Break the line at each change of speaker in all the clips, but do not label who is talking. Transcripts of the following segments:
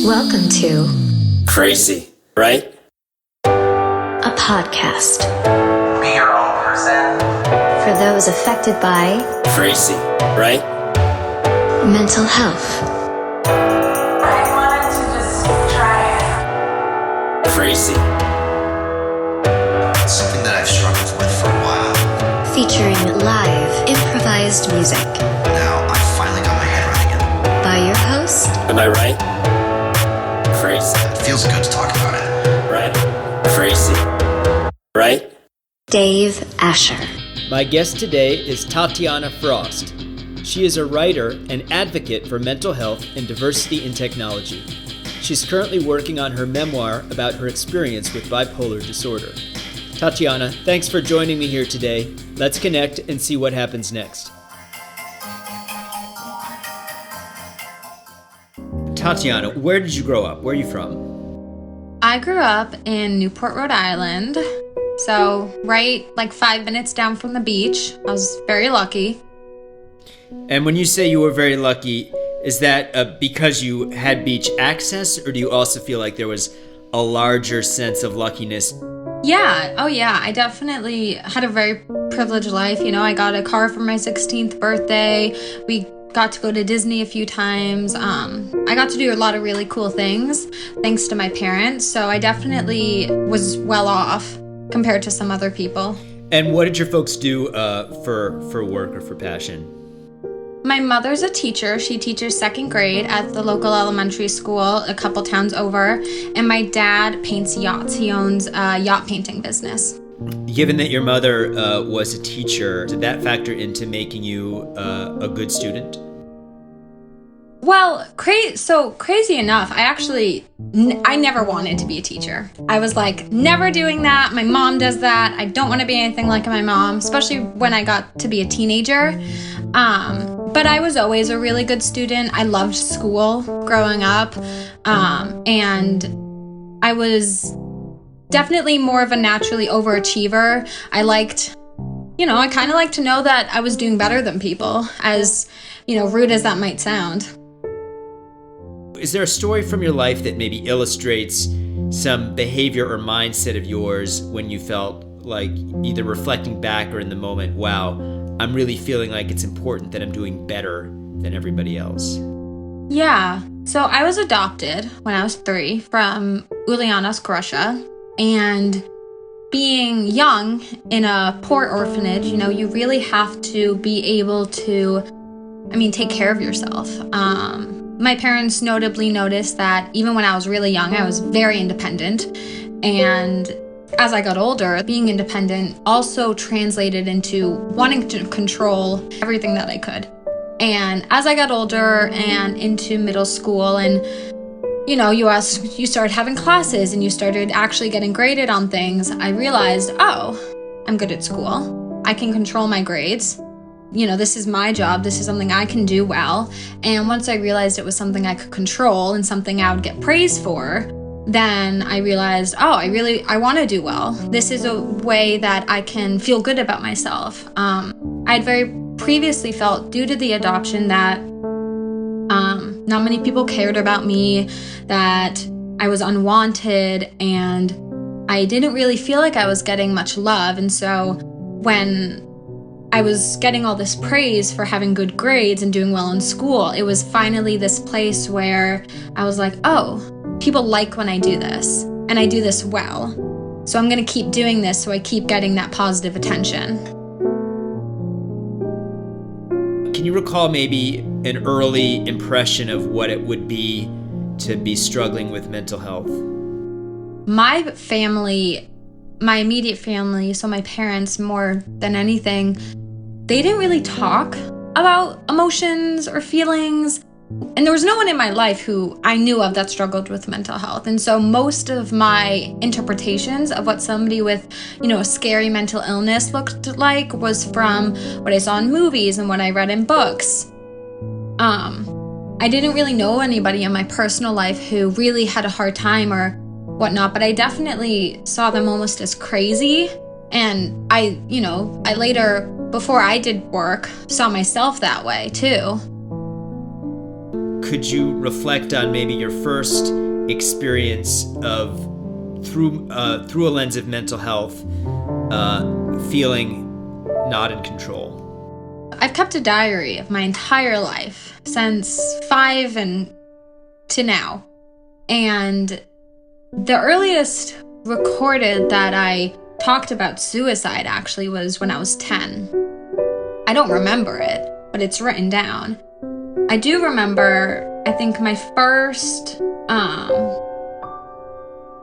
Welcome to
Crazy, right?
A podcast
Be your own person.
for those affected by
Crazy, right?
mental health.
I wanted to just try it.
Crazy,
It's something that I've struggled with for a while.
Featuring live improvised music
Now I finally got my head right again.
by your host,
am I right? Crazy,
It feels good to talk about it.
right? Crazy, right?
Dave Asher.
My guest today is Tatyana Frost. She is a writer and advocate for mental health and diversity in technology. She's currently working on her memoir about her experience with bipolar disorder. Tatyana, thanks for joining me here today. Let's connect and see what happens next. Tatyana, where did you grow up? Where are you from?
I grew up in Newport, Rhode Island. So, right 5 minutes down from the beach. I was very lucky.
And when you say you were very lucky, is that because you had beach access, or do you also feel like there was a larger sense of luckiness?
Yeah, oh yeah, I definitely had a very privileged life. You know, I got a car for my 16th birthday. We got to go to Disney a few times. I got to do a lot of really cool things thanks to my parents. So I definitely was well off compared to some other people.
And what did your folks do for work or for passion?
My mother's a teacher. She teaches second grade at the local elementary school a couple towns over. And my dad paints yachts. He owns a yacht painting business.
Given that your mother was a teacher, did that factor into making you a good student?
Well, crazy enough, I never wanted to be a teacher. I was like, never doing that. My mom does that. I don't want to be anything like my mom, especially when I got to be a teenager. But I was always a really good student. I loved school growing up. And I was definitely more of a naturally overachiever. I kind of liked to know that I was doing better than people, as, rude as that might sound.
Is there a story from your life that maybe illustrates some behavior or mindset of yours when you felt like, either reflecting back or in the moment, wow, I'm really feeling like it's important that I'm doing better than everybody else?
Yeah. So I was adopted when I was 3 from Ulyanovsk, Russia. And being young in a poor orphanage, you really have to be able to, take care of yourself. My parents notably noticed that even when I was really young, I was very independent. And as I got older, being independent also translated into wanting to control everything that I could. And as I got older and into middle school, and you started having classes and you started actually getting graded on things, I realized, I'm good at school. I can control my grades. This is my job. This is something I can do well. And once I realized it was something I could control and something I would get praised for, then I realized, I want to do well. This is a way that I can feel good about myself. I'd very previously felt, due to the adoption, that not many people cared about me, that I was unwanted, and I didn't really feel like I was getting much love. And so when I was getting all this praise for having good grades and doing well in school, it was finally this place where I was like, people like when I do this, and I do this well. So I'm going to keep doing this so I keep getting that positive attention.
Can you recall maybe an early impression of what it would be to be struggling with mental health?
My family, my immediate family, so my parents more than anything, they didn't really talk about emotions or feelings. And there was no one in my life who I knew of that struggled with mental health. And so most of my interpretations of what somebody with, a scary mental illness looked like was from what I saw in movies and what I read in books. I didn't really know anybody in my personal life who really had a hard time or whatnot, but I definitely saw them almost as crazy. And I later, before I did work, saw myself that way too.
could you reflect on maybe your first experience of through a lens of mental health, feeling not in control?
I've kept a diary of my entire life since 5 and to now. And the earliest recorded that I talked about suicide actually was when I was 10. I don't remember it, but it's written down. I do remember, I think my first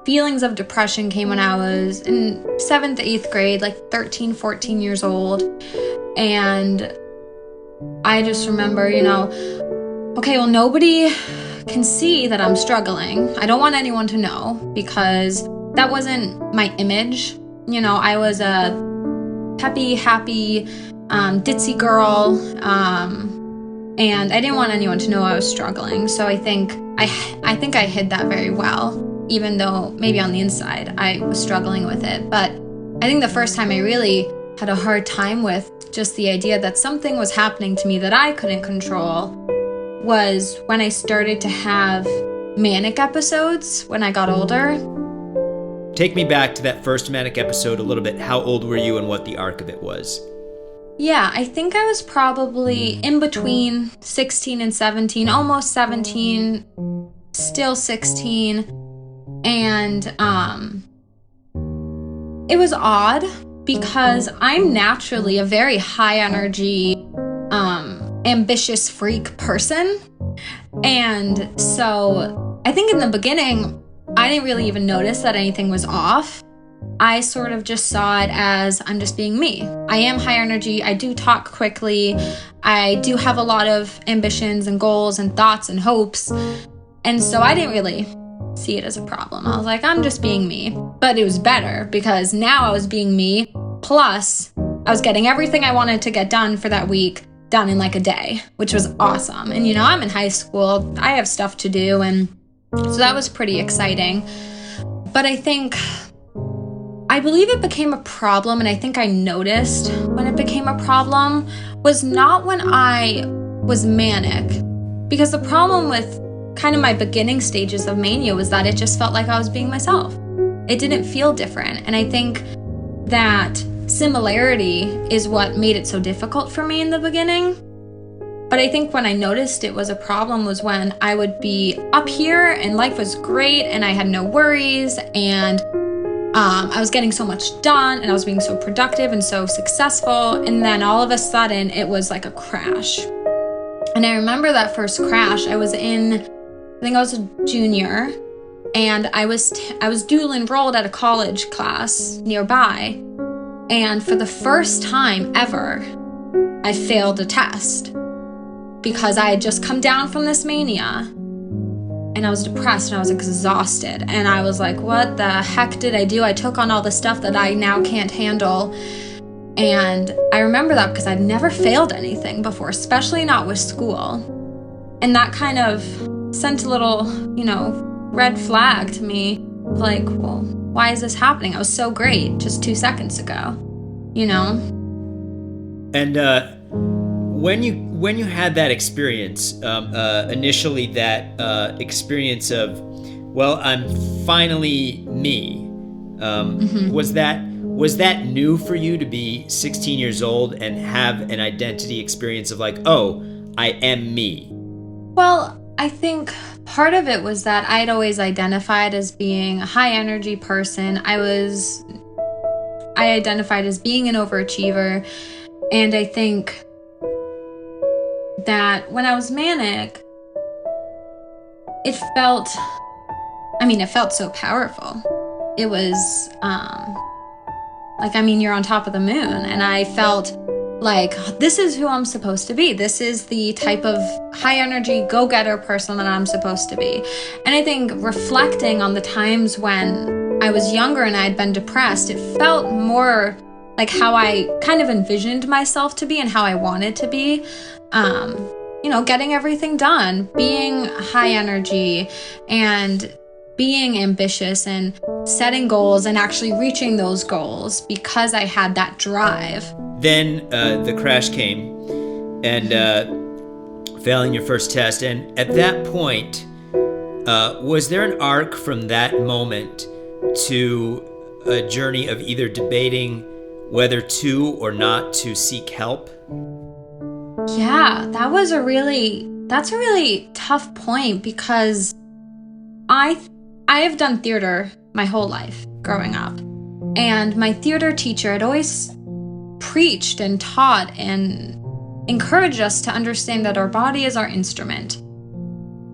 feelings of depression came when I was in 7th, 8th grade, like 13, 14 years old. And I just remember, okay, well, nobody can see that I'm struggling. I don't want anyone to know because that wasn't my image. I was a peppy, happy, ditzy girl, and I didn't want anyone to know I was struggling. So I think I hid that very well, even though maybe on the inside I was struggling with it. But I think the first time I really had a hard time with just the idea that something was happening to me that I couldn't control was when I started to have manic episodes when I got older.
Take me back to that first manic episode a little bit. How old were you and what the arc of it was?
Yeah, I think I was probably in between 16 and 17, almost 17, still 16. And it was odd because I'm naturally a very high energy, ambitious freak person. And so I think in the beginning, I didn't really even notice that anything was off. I sort of just saw it as I'm just being me. I am high energy. I do talk quickly. I do have a lot of ambitions and goals and thoughts and hopes. And so I didn't really see it as a problem. I was like, I'm just being me. But it was better because now I was being me. Plus, I was getting everything I wanted to get done for that week done in like a day, which was awesome. And I'm in high school. I have stuff to do. And so that was pretty exciting. But I believe it became a problem, and I think I noticed when it became a problem was not when I was manic. Because the problem with kind of my beginning stages of mania was that it just felt like I was being myself. It didn't feel different. And I think that similarity is what made it so difficult for me in the beginning. But I think when I noticed it was a problem was when I would be up here and life was great and I had no worries and I was getting so much done and I was being so productive and so successful. And then all of a sudden it was like a crash. And I remember that first crash. I was a junior, and I was dual enrolled at a college class nearby. And for the first time ever, I failed a test because I had just come down from this mania. And I was depressed and I was exhausted. And I was like, what the heck did I do? I took on all the stuff that I now can't handle. And I remember that because I'd never failed anything before, especially not with school. And that kind of sent a little, red flag to me. Like, well, why is this happening? I was so great just 2 seconds ago,
And when you had that experience, initially that experience of, well, I'm finally me, was that new for you to be 16 years old and have an identity experience of like, oh, I am me?
Well, I think part of it was that I'd always identified as being a high energy person. I identified as being an overachiever. And I think that when I was manic, it felt so powerful. It was you're on top of the moon. And I felt like, this is who I'm supposed to be. This is the type of high energy, go-getter person that I'm supposed to be. And I think reflecting on the times when I was younger and I had been depressed, it felt more like how I kind of envisioned myself to be and how I wanted to be. Getting everything done, being high energy and being ambitious and setting goals and actually reaching those goals because I had that drive.
Then the crash came, and failing your first test. And at that point, was there an arc from that moment to a journey of either debating whether to or not to seek help?
Yeah, that's a really tough point, because I have done theater my whole life growing up. And my theater teacher had always preached and taught and encouraged us to understand that our body is our instrument.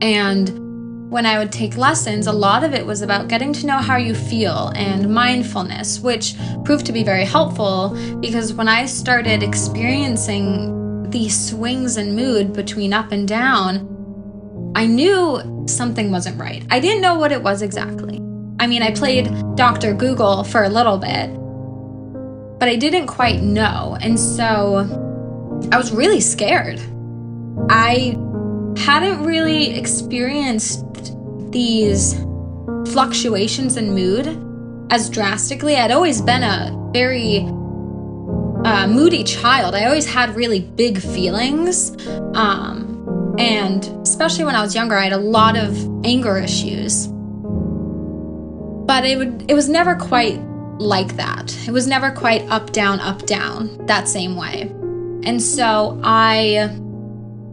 And when I would take lessons, a lot of it was about getting to know how you feel and mindfulness, which proved to be very helpful, because when I started experiencing these swings in mood between up and down, I knew something wasn't right. I didn't know what it was exactly. I mean, I played Dr. Google for a little bit, but I didn't quite know. And so I was really scared. I hadn't really experienced these fluctuations in mood as drastically. I'd always been a very moody child. I always had really big feelings. And especially when I was younger, I had a lot of anger issues. But it was never quite like that. It was never quite up, down, that same way. And so I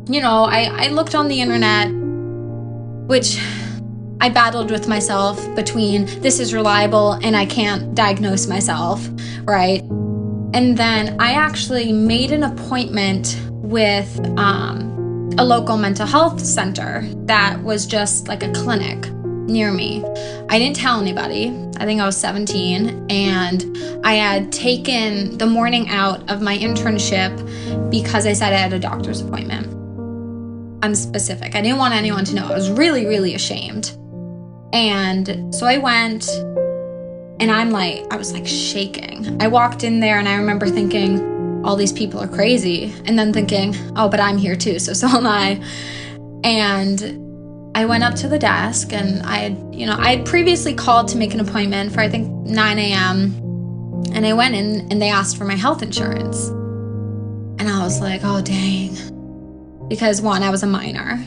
looked on the internet, which I battled with myself between this is reliable and I can't diagnose myself, right? And then I actually made an appointment with a local mental health center that was just like a clinic near me. I didn't tell anybody. I think I was 17, and I had taken the morning out of my internship because I said I had a doctor's appointment. I'm specific. I didn't want anyone to know. I was really, really ashamed. And so I went, and I was like shaking. I walked in there and I remember thinking, all these people are crazy. And then thinking, oh, but I'm here too, so am I. And I went up to the desk, and I had previously called to make an appointment for I think 9 a.m. And I went in and they asked for my health insurance. And I was like, oh, dang. Because one, I was a minor.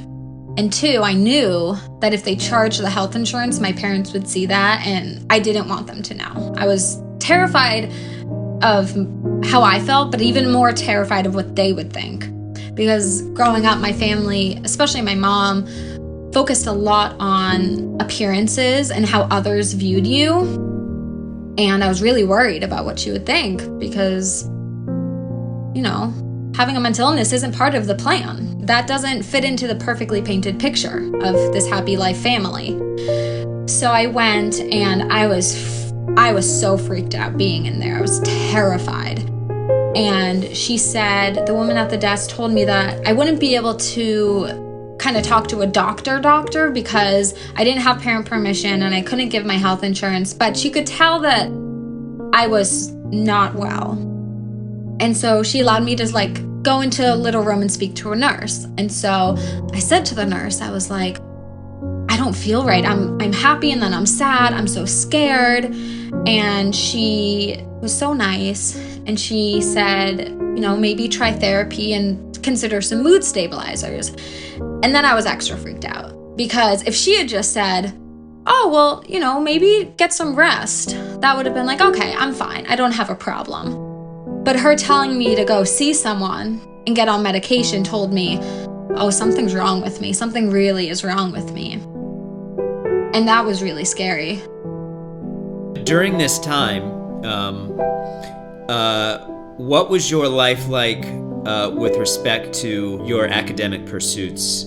And two, I knew that if they charged the health insurance, my parents would see that, and I didn't want them to know. I was terrified of how I felt, but even more terrified of what they would think. Because growing up, my family, especially my mom, focused a lot on appearances and how others viewed you. And I was really worried about what she would think, because, having a mental illness isn't part of the plan. That doesn't fit into the perfectly painted picture of this happy life family. So I went, and I was so freaked out being in there. I was terrified. And she said, the woman at the desk told me that I wouldn't be able to kind of talk to a doctor because I didn't have parent permission and I couldn't give my health insurance, but she could tell that I was not well. And so she allowed me to go into a little room and speak to a nurse. And so I said to the nurse, I was like, I don't feel right. I'm happy and then I'm sad. I'm so scared. And she was so nice. And she said, maybe try therapy and consider some mood stabilizers. And then I was extra freaked out, because if she had just said, oh, well, maybe get some rest, that would have been like, okay, I'm fine. I don't have a problem. But her telling me to go see someone and get on medication told me, oh, something's wrong with me. Something really is wrong with me. And that was really scary.
During this time, what was your life like with respect to your academic pursuits?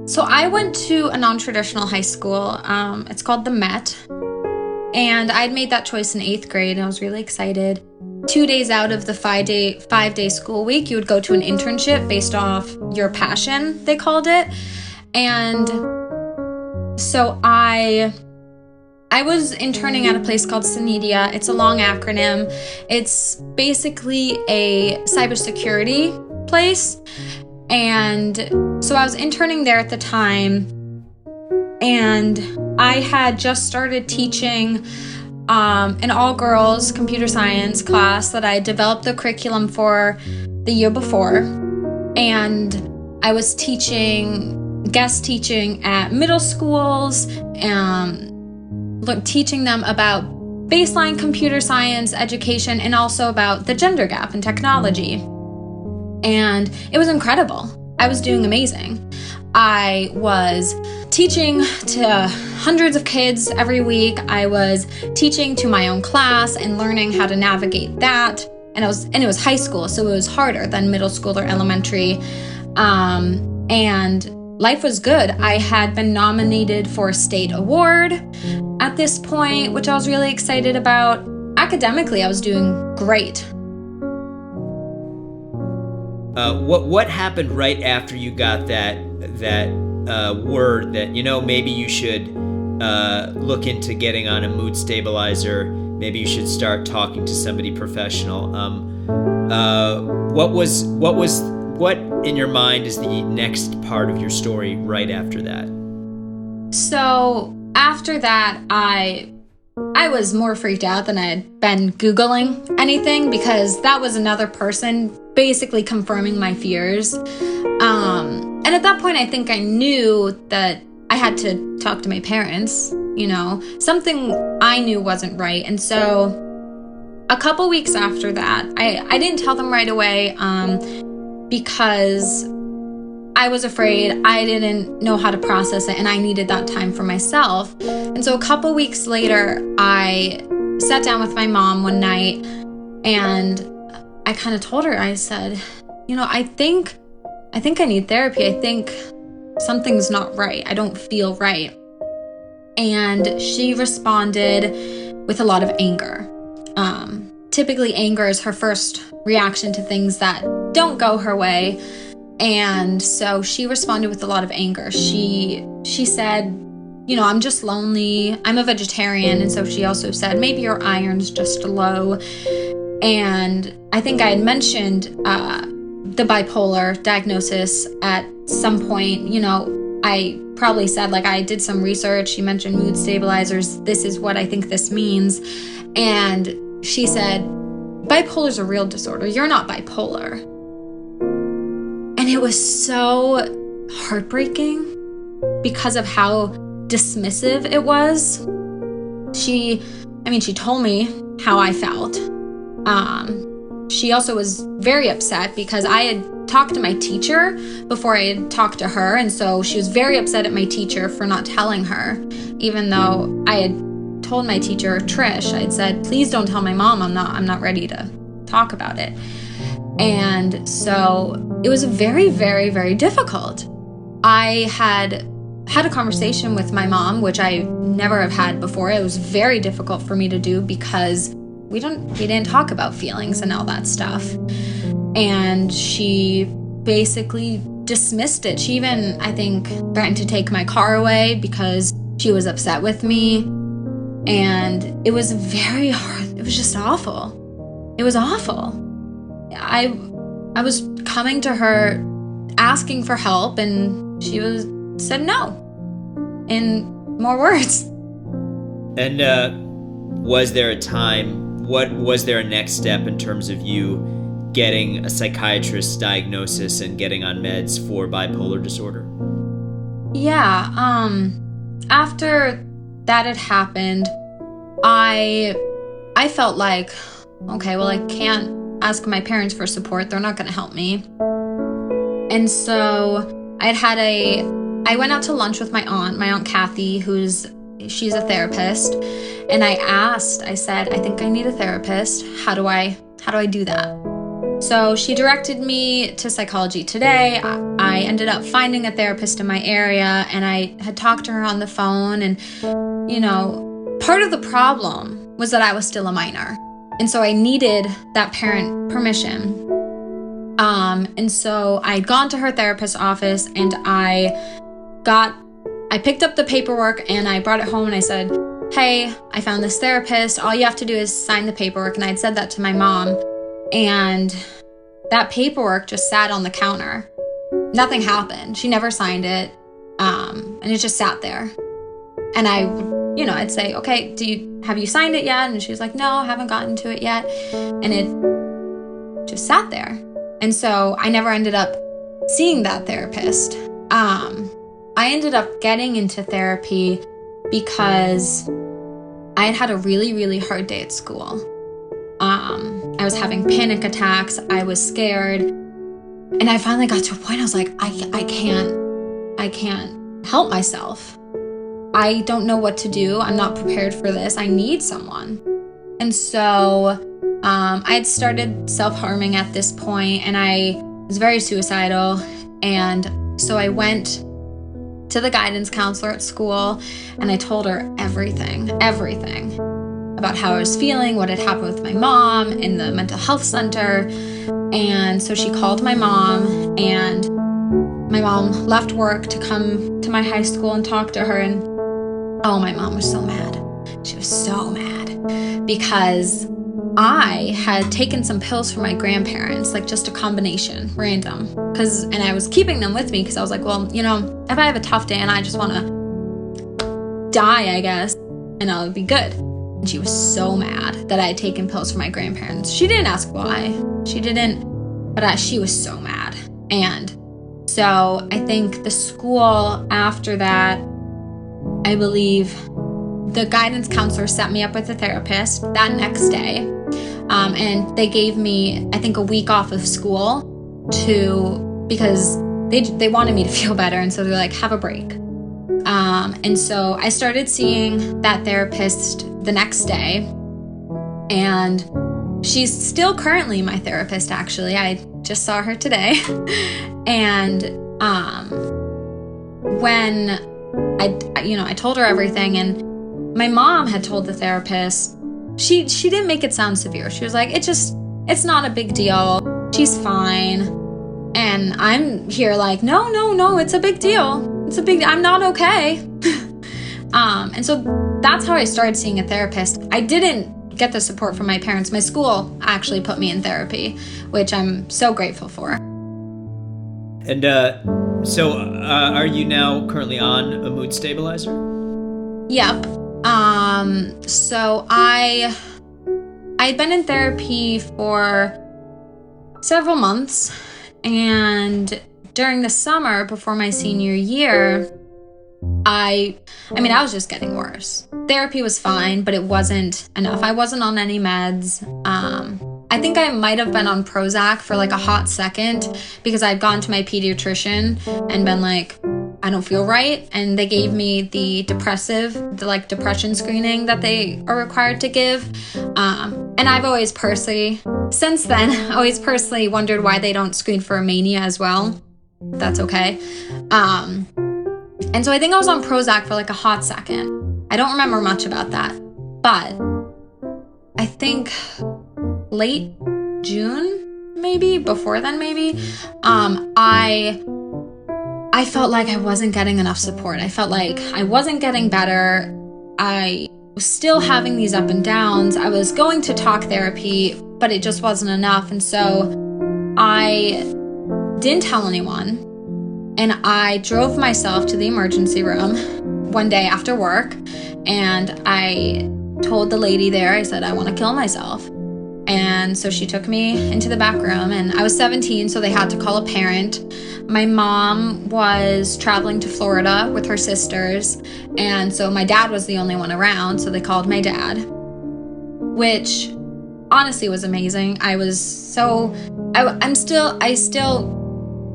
So I went to a non-traditional high school. It's called the Met. And I'd made that choice in 8th grade, and I was really excited. 2 days out of the five-day school week, you would go to an internship based off your passion, they called it. And so I was interning at a place called Synedia. It's a long acronym. It's basically a cybersecurity place. And so I was interning there at the time, and I had just started teaching an all-girls computer science class that I developed the curriculum for the year before. And I was guest teaching at middle schools, teaching them about baseline computer science education and also about the gender gap in technology. And it was incredible. I was doing amazing. I was teaching to hundreds of kids every week. I was teaching to my own class and learning how to navigate that. And it was high school, so it was harder than middle school or elementary. And life was good. I had been nominated for a state award at this point, which I was really excited about. Academically, I was doing great.
What happened right after you got that word that, maybe you should look into getting on a mood stabilizer, maybe you should start talking to somebody professional? What in your mind is the next part of your story right after that?
So after that, I was more freaked out than I had been Googling anything, because that was another person basically confirming my fears. And at that point, I think I knew that I had to talk to my parents. Something I knew wasn't right. And so a couple weeks after that, I didn't tell them right away because I was afraid. I didn't know how to process it, and I needed that time for myself. And so a couple weeks later, I sat down with my mom one night, and I kind of told her, I said, I think I need therapy. I think something's not right. I don't feel right. And she responded with a lot of anger. Typically, anger is her first reaction to things that don't go her way. And so she responded with a lot of anger. She said, I'm just lonely. I'm a vegetarian. And so she also said, maybe your iron's just low. And I think I had mentioned the bipolar diagnosis at some point. I probably said, I did some research. She mentioned mood stabilizers. This is what I think this means. And she said, bipolar is a real disorder. You're not bipolar. And it was so heartbreaking because of how dismissive it was. She told me how I felt. She also was very upset because I had talked to my teacher before I had talked to her. And so she was very upset at my teacher for not telling her, even though I had told my teacher, Trish, I'd said, please don't tell my mom. I'm not ready to talk about it. And so it was very, very, very difficult. I had a conversation with my mom, which I never have had before. It was very difficult for me to do because we didn't talk about feelings and all that stuff. And she basically dismissed it. She even, I think, threatened to take my car away because she was upset with me. And it was very hard. It was just awful. It was awful. I was coming to her asking for help, and she said no in more words.
And was there a time, was there a next step in terms of you getting a psychiatrist's diagnosis and getting on meds for bipolar disorder?
Yeah, after that had happened, I felt like, okay, well, I can't ask my parents for support. They're not going to help me. And so I went out to lunch with my aunt Kathy, she's a therapist. And I said, I think I need a therapist. How do I do that? So she directed me to Psychology Today. I ended up finding a therapist in my area, and I had talked to her on the phone. And, part of the problem was that I was still a minor. And so I needed that parent permission. And so I'd gone to her therapist's office, and I picked up the paperwork and I brought it home, and I said, hey, I found this therapist. All you have to do is sign the paperwork. And I'd said that to my mom, and that paperwork just sat on the counter. Nothing happened. She never signed it. And it just sat there. And I'd say, okay, have you signed it yet? And she was like, no, I haven't gotten to it yet. And it just sat there. And so I never ended up seeing that therapist. I ended up getting into therapy because I had a really, really hard day at school. I was having panic attacks. I was scared. And I finally got to a point I was like, I can't help myself. I don't know what to do. I'm not prepared for this. I need someone. And so I had started self-harming at this point, and I was very suicidal. And so I went to the guidance counselor at school, and I told her everything about how I was feeling, what had happened with my mom in the mental health center. And so she called my mom, and my mom left work to come to my high school and talk to her. And oh, my mom was so mad. She was so mad because I had taken some pills for my grandparents, like just a combination, random. And I was keeping them with me because I was like, well, if I have a tough day and I just want to die, I guess, and I'll be good. And she was so mad that I had taken pills for my grandparents. She didn't ask why. She didn't, but she was so mad. And so I think the school after that, I believe the guidance counselor set me up with a therapist that next day. And they gave me, I think, a week off of school because they wanted me to feel better. And so they're like, have a break. And so I started seeing that therapist the next day. And she's still currently my therapist, actually. I just saw her today. And when I told her everything, and my mom had told the therapist, she didn't make it sound severe. She was like, it's not a big deal. She's fine. And I'm here like, no, it's a big deal. I'm not okay. And so that's how I started seeing a therapist. I didn't get the support from my parents. My school actually put me in therapy, which I'm so grateful for.
And so are you now currently on a mood stabilizer?
Yep. So I'd been in therapy for several months, and during the summer before my senior year, I was just getting worse. Therapy was fine, but it wasn't enough. I wasn't on any meds. I think I might have been on Prozac for like a hot second because I'd gone to my pediatrician and been like, I don't feel right. And they gave me the depression screening that they are required to give. And I've always personally wondered why they don't screen for mania as well. That's okay. And so I think I was on Prozac for like a hot second. I don't remember much about that. But I think late June, maybe, before then maybe, I felt like I wasn't getting enough support. I felt like I wasn't getting better. I was still having these up and downs. I was going to talk therapy, but it just wasn't enough. And so I didn't tell anyone. And I drove myself to the emergency room one day after work. And I told the lady there, I said, I want to kill myself. And so she took me into the back room, and I was 17, so they had to call a parent. My mom was traveling to Florida with her sisters, and so my dad was the only one around, so they called my dad, which honestly was amazing. I still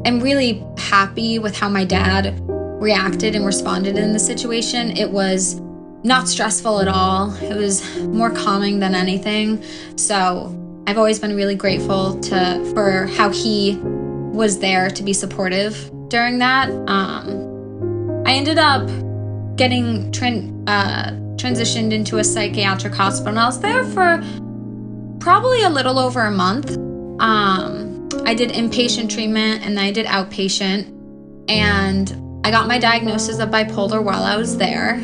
am really happy with how my dad reacted and responded in the situation. It was not stressful at all. It was more calming than anything. So I've always been really grateful for how he was there to be supportive during that. I ended up getting transitioned into a psychiatric hospital, and I was there for probably a little over a month. I did inpatient treatment and then I did outpatient, and I got my diagnosis of bipolar while I was there.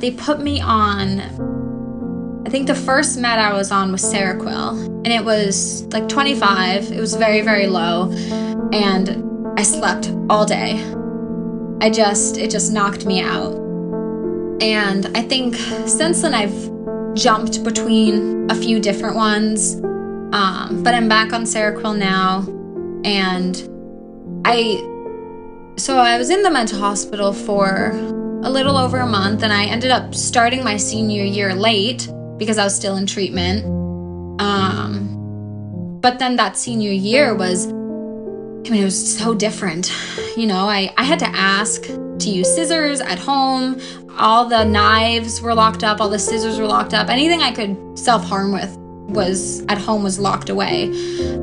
They put me on, I think the first med I was on was Seroquel, and it was like 25. It was very, very low, and I slept all day. It just knocked me out. And I think since then I've jumped between a few different ones, but I'm back on Seroquel now, and I was in the mental hospital for a little over a month, and I ended up starting my senior year late because I was still in treatment. But then that senior year was, it was so different. I had to ask to use scissors at home. All the knives were locked up. All the scissors were locked up. Anything I could self-harm with was locked away.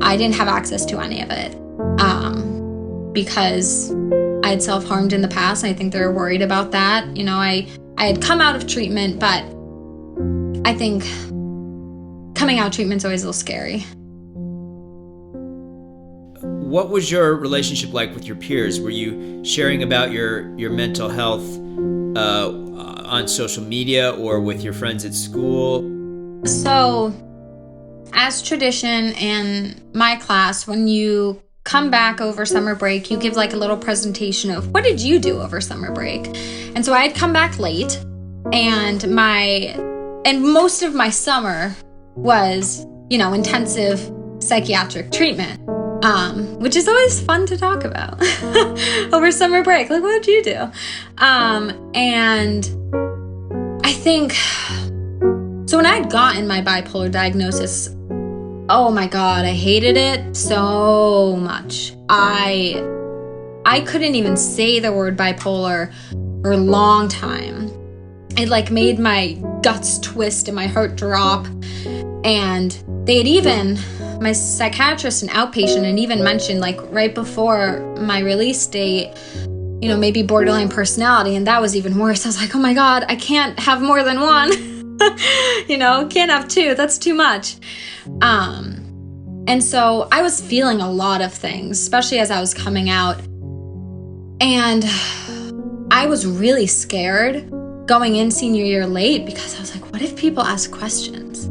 I didn't have access to any of it because I had self-harmed in the past. And I think they were worried about that. I had come out of treatment, but I think coming out of treatment's always a little scary.
What was your relationship like with your peers? Were you sharing about your mental health on social media or with your friends at school?
So, as tradition in my class, when you come back over summer break, you give like a little presentation of what did you do over summer break? And so I had come back late, and most of my summer was, intensive psychiatric treatment. Which is always fun to talk about over summer break. Like, what did you do? And I think, so when I had gotten my bipolar diagnosis, oh my God, I hated it so much. I couldn't even say the word bipolar for a long time. It made my guts twist and my heart drop. And my psychiatrist and outpatient had even mentioned right before my release date, maybe borderline personality. And that was even worse. I was like, oh my God, I can't have more than one. Can't have two. That's too much. And so I was feeling a lot of things, especially as I was coming out. And I was really scared going in senior year late because I was like, what if people ask questions?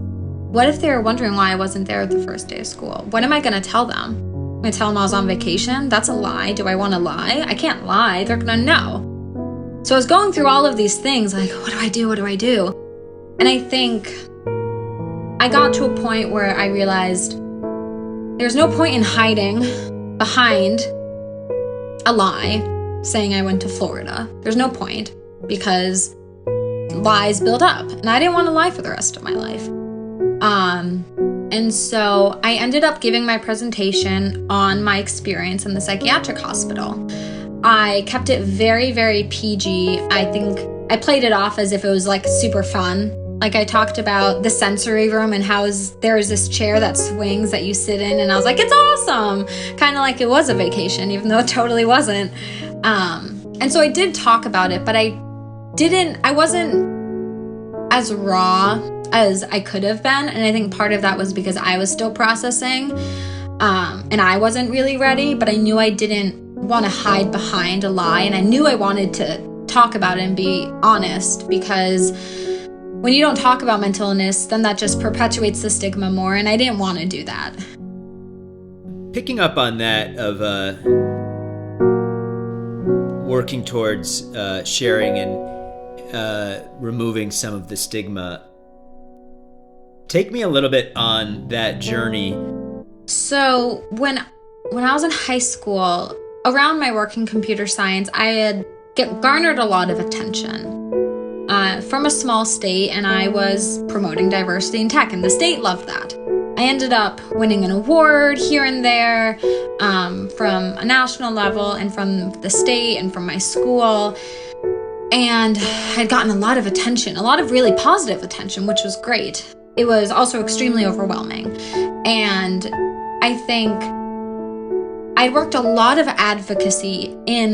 What if they were wondering why I wasn't there the first day of school? What am I going to tell them? I'm going to tell them I was on vacation? That's a lie. Do I want to lie? I can't lie. They're going to know. So I was going through all of these things like, what do I do? What do I do? And I think I got to a point where I realized there's no point in hiding behind a lie saying I went to Florida. There's no point because lies build up. And I didn't want to lie for the rest of my life. And so I ended up giving my presentation on my experience in the psychiatric hospital. I kept it very, very PG. I think I played it off as if it was super fun. I talked about the sensory room and how there is this chair that swings that you sit in, and I was like, it's awesome. Kind of like it was a vacation, even though it totally wasn't. And so I did talk about it, but I wasn't as raw as I could have been. And I think part of that was because I was still processing, and I wasn't really ready, but I knew I didn't want to hide behind a lie. And I knew I wanted to talk about it and be honest, because when you don't talk about mental illness, then that just perpetuates the stigma more. And I didn't want to do that.
Picking up on that of working towards sharing and removing some of the stigma, take me a little bit on that journey. So when I was in high school, around my work in computer science, I had garnered a lot of attention from a small state, and I was promoting diversity in tech, and the state loved that. I ended up winning an award here and there from a national level and from the state and from my school. And I had gotten a lot of attention, a lot of really positive attention, which was great. It was also extremely overwhelming. And I think I'd worked a lot of advocacy in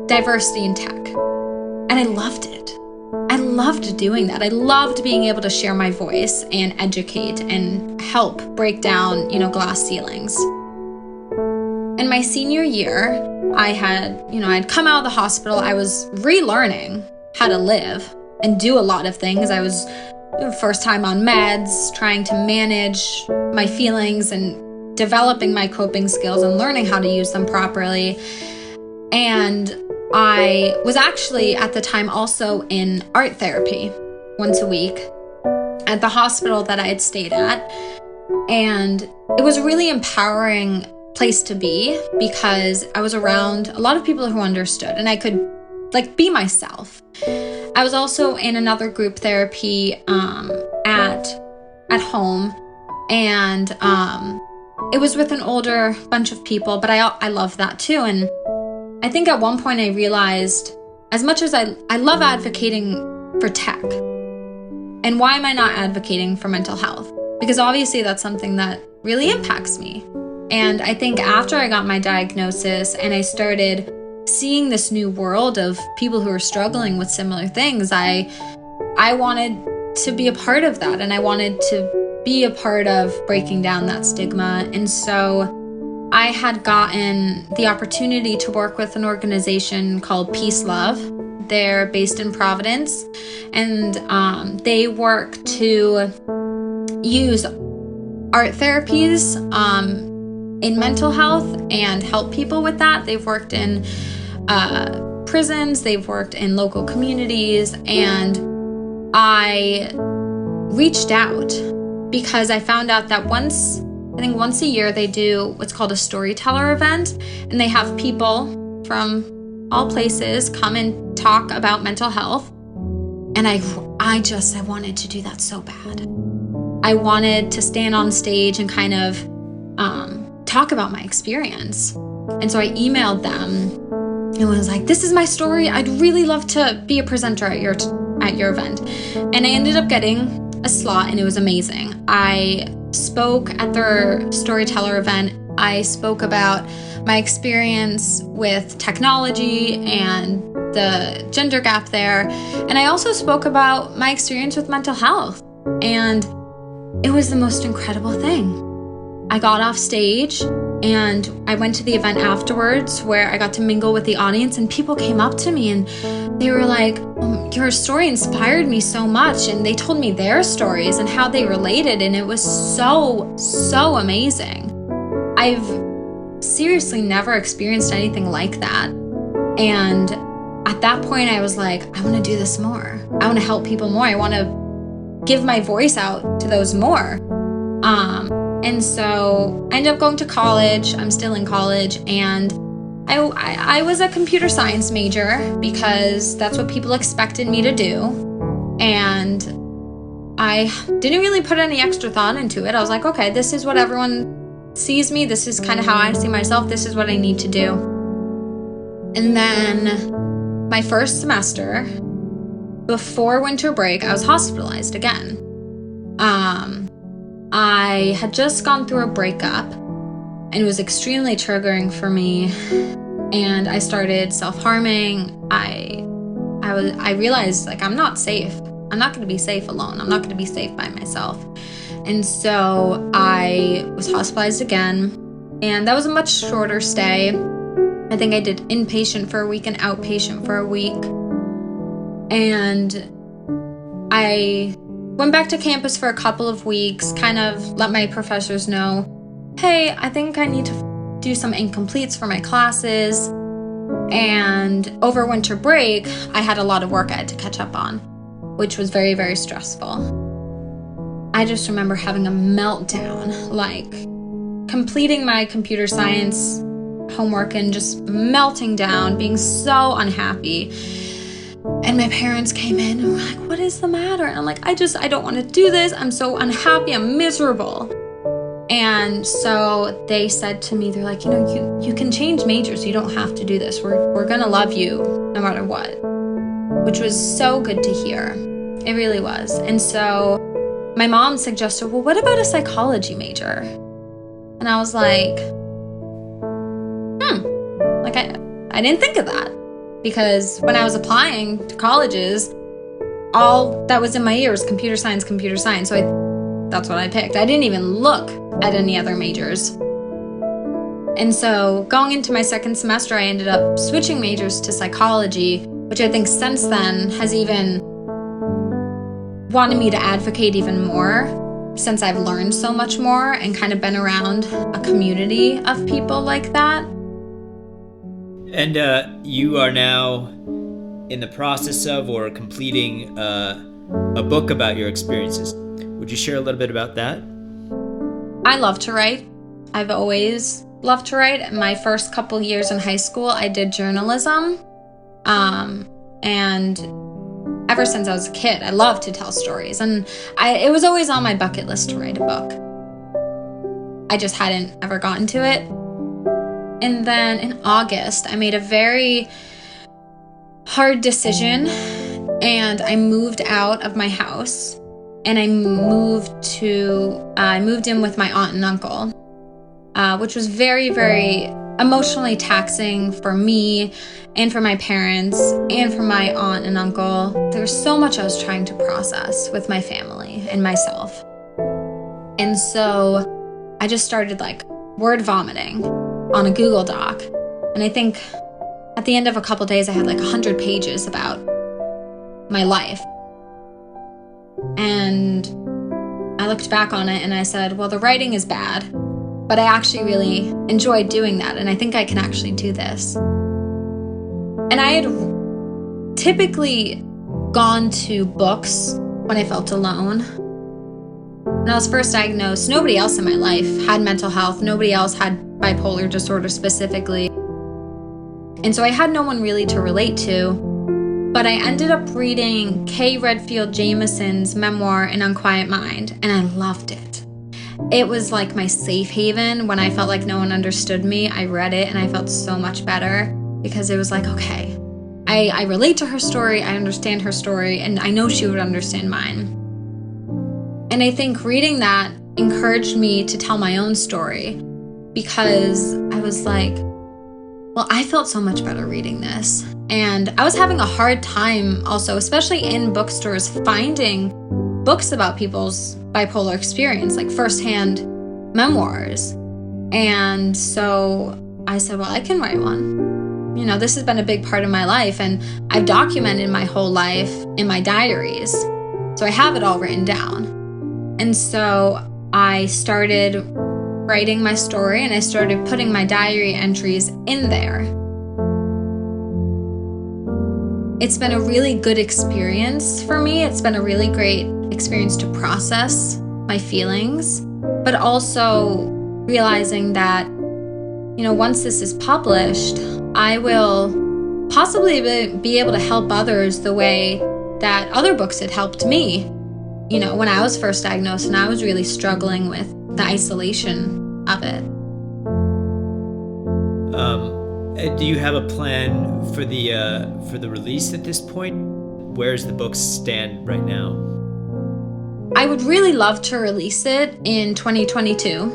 diversity in tech, and I loved it. I loved doing that. I loved being able to share my voice and educate and help break down, glass ceilings. In my senior year, I'd come out of the hospital. I was relearning how to live and do a lot of things. I was first time on meds, trying to manage my feelings and developing my coping skills and learning how to use them properly. And I was actually at the time also in art therapy once a week at the hospital that I had stayed at. And it was really empowering
place to be because I was around a lot of people who understood and I could like be myself. I was also in another group therapy at home, and it was with an older bunch of people, but I love that too. And I think at one point I realized, as much as I love advocating for tech, and why am I not advocating for mental health? Because obviously that's something that really impacts me. And I think after I got my diagnosis and I started seeing this new world of people who are struggling with similar things, I wanted to be a part of that, and I wanted to be a part of breaking down that stigma. And so I had gotten the opportunity to work with an organization called Peace Love. They're based in Providence, and they work to use art therapies in mental health and help people with that. They've worked in prisons, they've worked in local communities, and I reached out because I found out that once a year they do what's called a storyteller event, and they have people from all places come and talk about mental health. And I wanted to do that so bad. I wanted to stand on stage and kind of talk about my experience. And so I emailed them and was like, this is my story. I'd really love to be a presenter at your event. And I ended up getting a slot, and it was amazing. I spoke at their storyteller event. I spoke about my experience with technology and the gender gap there. And I also spoke about my experience with mental health. And it was the most incredible thing. I got off stage and I went to the event afterwards where I got to mingle with the audience, and people came up to me and they were like, your story inspired me so much. And they told me their stories and how they related. And it was so amazing. I've seriously never experienced anything like that. And at that point I was like, I want to do this more. I want to help people more. I want to give my voice out to those more. And so I ended up going to college. I'm still in college, and I was a computer science major because that's what people expected me to do. And I didn't really put any extra thought into it. I was like, okay, this is what everyone sees me. This is kind of how I see myself. This is what I need to do. And then my first semester, before winter break, I was hospitalized again. I had just gone through a breakup, and it was extremely triggering for me. And I started self-harming. I realized, like, I'm not safe. I'm not going to be safe alone. I'm not going to be safe by myself. And so I was hospitalized again, and that was a much shorter stay. I think I did inpatient for a week and outpatient for a week. And I went back to campus for a couple of weeks, kind of let my professors know, hey, I think I need to do some incompletes for my classes. And over winter break, I had a lot of work I had to catch up on, which was very, very stressful. I just remember having a meltdown, like completing my computer science homework and just melting down, being so unhappy. And my parents came in and were like, what is the matter? And I'm like, I don't want to do this. I'm so unhappy. I'm miserable. And so they said to me, they're like, you can change majors. You don't have to do this. We're going to love you no matter what, which was so good to hear. It really was. And so my mom suggested, well, what about a psychology major? And I was like, I didn't think of that. Because when I was applying to colleges, all that was in my ear was computer science. So that's what I picked. I didn't even look at any other majors. And so going into my second semester, I ended up switching majors to psychology, which I think since then has even wanted me to advocate even more, since I've learned so much more and kind of been around a community of people like that.
And you are now in the process of or completing a book about your experiences. Would you share a little bit about that?
I love to write. I've always love to write. My first couple years in high school, I did journalism. And ever since I was a kid, I loved to tell stories. And it was always on my bucket list to write a book. I just hadn't ever gotten to it. And then in August, I made a very hard decision, and I moved out of my house, and I moved in with my aunt and uncle, which was very, very emotionally taxing for me and for my parents and for my aunt and uncle. There was so much I was trying to process with my family and myself. And so I just started word vomiting on a Google Doc. And I think at the end of a couple days, I had 100 pages about my life. And I looked back on it and I said, well, the writing is bad, but I actually really enjoyed doing that. And I think I can actually do this. And I had typically gone to books when I felt alone. When I was first diagnosed, nobody else in my life had mental health. Nobody else had bipolar disorder specifically. And so I had no one really to relate to. But I ended up reading Kay Redfield Jamison's memoir, An Unquiet Mind, and I loved it. It was like my safe haven. When I felt like no one understood me, I read it and I felt so much better because it was like, okay, I relate to her story, I understand her story, and I know she would understand mine. And I think reading that encouraged me to tell my own story because I was like, well, I felt so much better reading this. And I was having a hard time also, especially in bookstores, finding books about people's bipolar experience, firsthand memoirs. And so I said, well, I can write one. This has been a big part of my life, and I've documented my whole life in my diaries. So I have it all written down. And so I started writing my story, and I started putting my diary entries in there. It's been a really good experience for me. It's been a really great experience to process my feelings, but also realizing that, once this is published, I will possibly be able to help others the way that other books had helped me. When I was first diagnosed and I was really struggling with the isolation of it.
Do you have a plan for the release at this point? Where does the book stand right now?
I would really love to release it in 2022.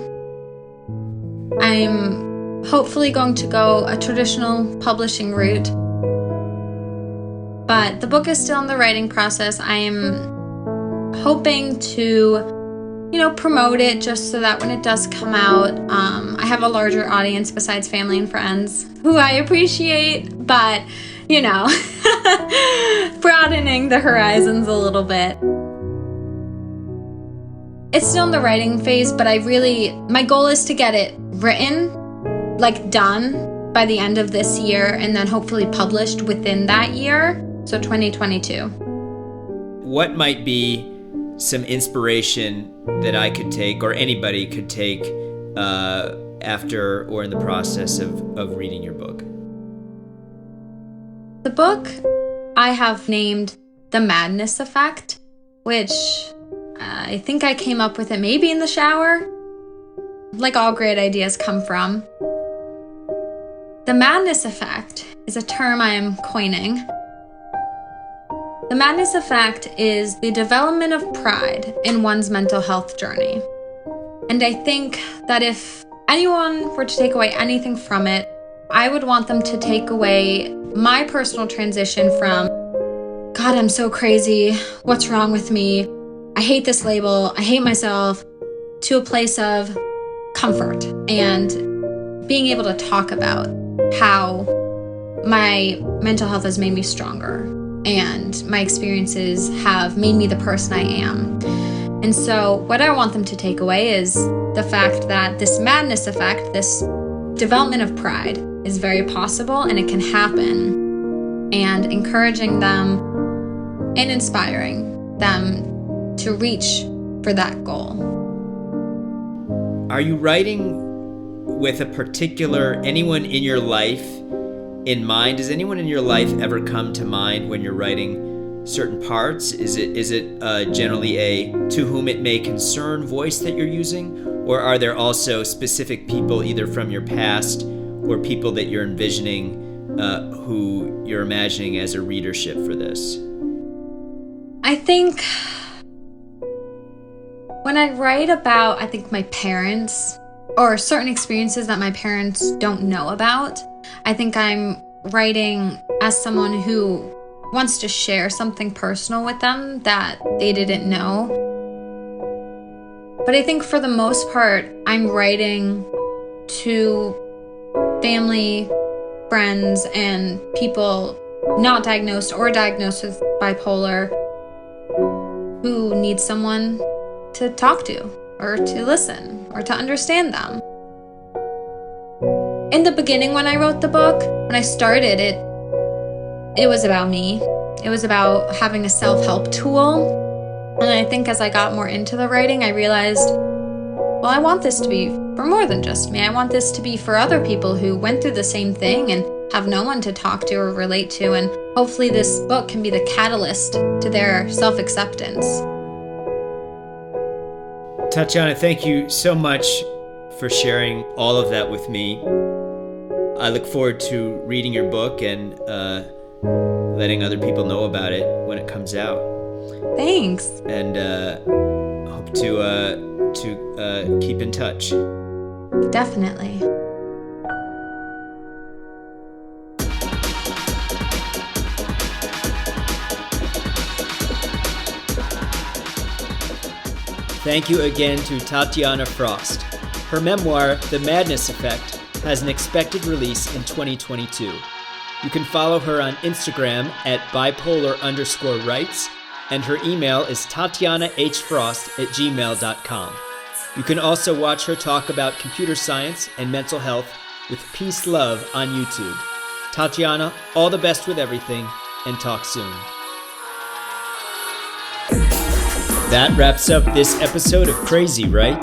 I'm hopefully going to go a traditional publishing route. But the book is still in the writing process. I am hoping to promote it just so that when it does come out, I have a larger audience besides family and friends who I appreciate, but, broadening the horizons a little bit. It's still in the writing phase, but my goal is to get it written, done by the end of this year, and then hopefully published within that year, so 2022.
What might be some inspiration that I could take, or anybody could take, after or in the process of reading your book?
The book I have named The Madness Effect, which I think I came up with it maybe in the shower. All great ideas come from. The madness effect is a term I am coining. The madness effect is the development of pride in one's mental health journey. And I think that if anyone were to take away anything from it, I would want them to take away my personal transition from, God, I'm so crazy, what's wrong with me, I hate this label, I hate myself, to a place of comfort and being able to talk about how my mental health has made me stronger and my experiences have made me the person I am. And so what I want them to take away is the fact that this madness effect, this development of pride, is very possible and it can happen, and encouraging them and inspiring them to reach for that goal.
Are you writing with a particular, anyone in your life in mind? Does anyone in your life ever come to mind when you're writing certain parts? Is it generally a to whom it may concern voice that you're using? Or are there also specific people either from your past or people that you're envisioning who you're imagining as a readership for this?
I think when I write about, my parents or certain experiences that my parents don't know about, I think I'm writing as someone who wants to share something personal with them that they didn't know. But I think for the most part, I'm writing to family, friends, and people not diagnosed or diagnosed with bipolar who need someone to talk to or to listen or to understand them. In the beginning, when I wrote the book, when I started it, it was about me. It was about having a self-help tool. And I think as I got more into the writing, I realized, well, I want this to be for more than just me. I want this to be for other people who went through the same thing and have no one to talk to or relate to. And hopefully this book can be the catalyst to their self-acceptance.
Tatyana, thank you so much for sharing all of that with me. I look forward to reading your book and letting other people know about it when it comes out.
Thanks.
And hope to keep in touch.
Definitely.
Thank you again to Tatyana Frost. Her memoir, The Madness Effect, has an expected release in 2022. You can follow her on Instagram at bipolar_writes, and her email is tatyanahfrost@gmail.com. You can also watch her talk about computer science and mental health with Peace Love on YouTube. Tatyana, all the best with everything, and talk soon. That wraps up this episode of Crazy, Right?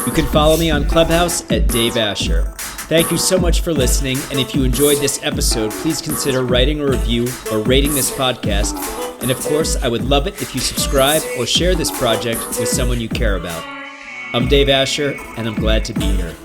You can follow me on Clubhouse at Dave Asher. Thank you so much for listening, and if you enjoyed this episode, please consider writing a review or rating this podcast. And of course, I would love it if you subscribe or share this project with someone you care about. I'm Dave Asher, and I'm glad to be here.